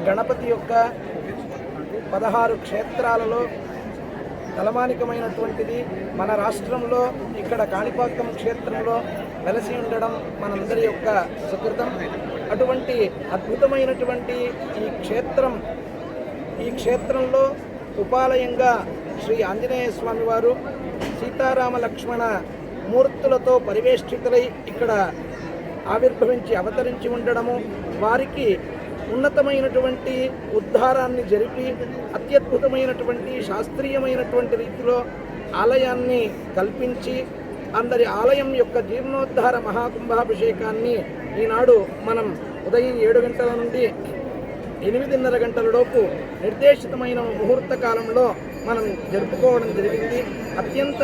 గణపతి యొక్క 16 క్షేత్రాలలో తలమానికమైనటువంటిది మన రాష్ట్రంలో ఇక్కడ కాణిపాకం క్షేత్రంలో వెలసి ఉండడం మనందరి యొక్క సుకృతం. అటువంటి అద్భుతమైనటువంటి ఈ క్షేత్రంలో ఉపాలయంగా శ్రీ ఆంజనేయ స్వామి వారు సీతారామ లక్ష్మణ మూర్తులతో పరివేష్టితులై ఇక్కడ ఆవిర్భవించి అవతరించి ఉండడము, వారికి ఉన్నతమైనటువంటి ఉద్ధారాన్ని జరిపి అత్యద్భుతమైనటువంటి శాస్త్రీయమైనటువంటి రీతిలో ఆలయాన్ని కల్పించి అందరి ఆలయం యొక్క జీర్ణోద్ధార మహాకుంభాభిషేకాన్ని ఈనాడు మనం ఉదయం 7 గంటల నుండి 8:30 గంటలలోపు నిర్దేశితమైన ముహూర్త కాలంలో మనం జరుపుకోవడం జరిగింది. అత్యంత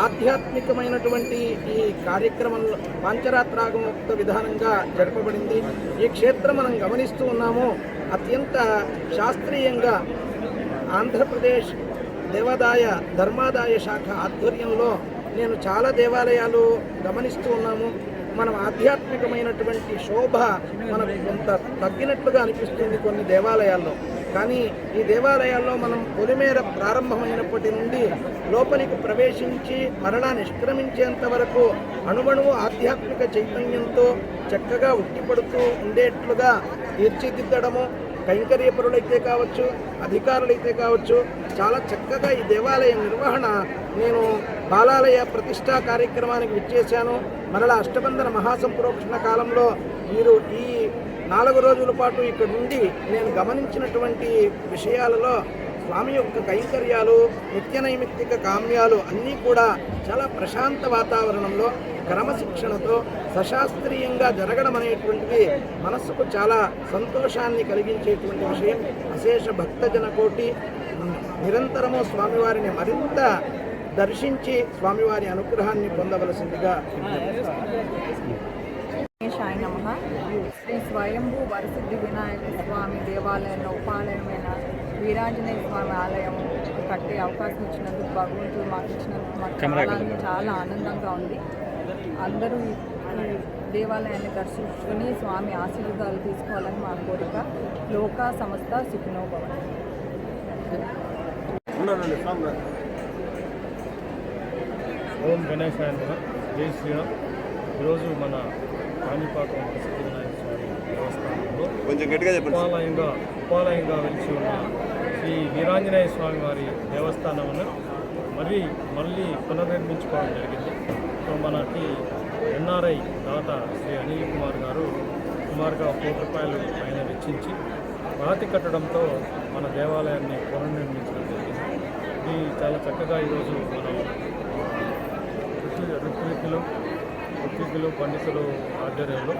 ఆధ్యాత్మికమైనటువంటి ఈ కార్యక్రమంలో పాంచరాత్రాగమోక్త విధానంగా జరపబడింది. ఈ క్షేత్రం మనం గమనిస్తూ ఉన్నాము. అత్యంత శాస్త్రీయంగా ఆంధ్రప్రదేశ్ దేవాదాయ ధర్మాదాయ శాఖ ఆధ్వర్యంలో నేను చాలా దేవాలయాలు గమనిస్తూ ఉన్నాము. మనం ఆధ్యాత్మికమైనటువంటి శోభ మనకు కొంత తగ్గినట్లుగా అనిపిస్తుంది కొన్ని దేవాలయాల్లో. కానీ ఈ దేవాలయాల్లో మనం పొలిమేర ప్రారంభమైనప్పటి నుండి లోపలికి ప్రవేశించి మరలా నిష్క్రమించేంత వరకు అణువణువు ఆధ్యాత్మిక చైతన్యంతో చక్కగా ఉట్టిపడుతూ ఉండేట్లుగా తీర్చిదిద్దడము, కైంకర్యపరులైతే కావచ్చు, అధికారులైతే కావచ్చు, చాలా చక్కగా ఈ దేవాలయ నిర్వహణ. నేను బాలాలయ ప్రతిష్టా కార్యక్రమానికి విచ్చేశాను. మరలా అష్టబంధన మహాసంప్రోక్షణ కాలంలో వీరు ఈ 4 రోజుల పాటు ఇక్కడ నుండి నేను గమనించినటువంటి విషయాలలో స్వామి యొక్క కైంకర్యాలు, నిత్య నైమిత్తిక కామ్యాలు అన్నీ కూడా చాలా ప్రశాంత వాతావరణంలో క్రమశిక్షణతో సశాస్త్రీయంగా జరగడం అనేటువంటిది మనస్సుకు చాలా సంతోషాన్ని కలిగించేటువంటి విషయం. అశేష భక్తజన కోటి నిరంతరము స్వామివారిని మరింత దర్శించి స్వామివారి అనుగ్రహాన్ని పొందవలసిందిగా సాయి నమః. శ్రీ స్వయంభూ వరసిద్ధి వినాయక స్వామి దేవాలయంలో ఉపాలయమైన వీరాంజనేయ స్వామి ఆలయం కట్టే అవకాశం ఇచ్చినందుకు భగవంతుడు మాకు ఇచ్చినందుకు మాకు చాలా ఆనందంగా ఉంది. అందరూ ఈ దేవాలయాన్ని దర్శించుకుని స్వామి ఆశీర్వాదాలు తీసుకోవాలని మా కోరిక. లోక సంస్థ సుఖినో భవంతు. ఓం గణేశాయ నమః. జై శ్రీరామ్. ఈరోజు మన కాణిపాకం వరసిద్ధి వినాయక స్వామి దేవస్థానంలో ఉపాలయంగా వెలిసి ఉన్న శ్రీ వీరాంజనేయ స్వామి వారి దేవస్థానమును మళ్ళీ పునర్నిర్మించుకోవడం జరిగింది. సో మనకి ఎన్ఆర్ఐ దాత శ్రీ అనిల్ కుమార్ గారు సుమారుగా ₹1 కోటి పైన వెచ్చించి రాతి కట్టడంతో మన దేవాలయాన్ని పునర్నిర్మించడం జరిగింది. ఇది చాలా చక్కగా ఈరోజు మనం ఋత్వికులు పండితులు ఆధ్వర్యంలో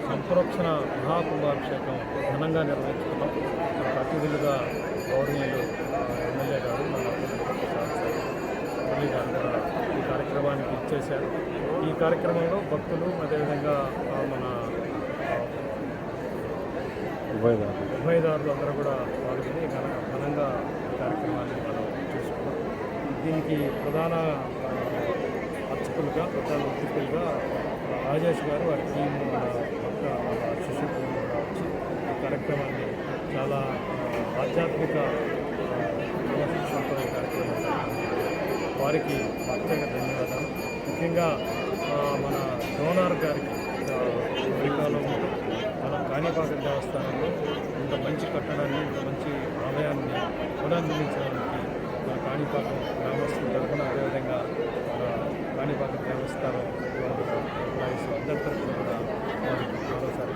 సంప్రోక్షణ మహాకుంభాభిషేకం ఘనంగా నిర్వహించుకున్నాం. అతిథులుగా గౌరవనీయులు ఎమ్మెల్యే గారు మన మురళీ గారు కూడా ఈ కార్యక్రమానికి ఇచ్చేశారు. ఈ కార్యక్రమంలో భక్తులు అదేవిధంగా మన ఉభయదారులు అందరూ కూడా పాల్గొని ఘనంగా ఈ కార్యక్రమాన్ని మనం చూసుకున్నాం. దీనికి ప్రధాన అర్చకులుగా ప్రధాన అర్చకులుగా రాజేష్ గారు వారి టీం పక్క శిష్యులు వచ్చి ఈ కార్యక్రమాన్ని చాలా ఆధ్యాత్మిక క్రమశిక్షణతో ఈ కార్యక్రమం వారికి ప్రత్యేక ధన్యవాదాలు. ముఖ్యంగా మన డోనార్ గారికి అమెరికాలో ఉంటూ మన కాణిపాకం దేవస్థానంలో ఇంత మంచి కట్టడాన్ని, ఇంత మంచి ఆలయాన్ని పునర్నిర్మించడానికి మన కాణిపాకం గ్రామస్తుల తరఫున అదేవిధంగా మన కాణిపాకం దేవస్థానం ఎంప్లాయీస్ అందరి తరఫున కూడా వారికి మరోసారి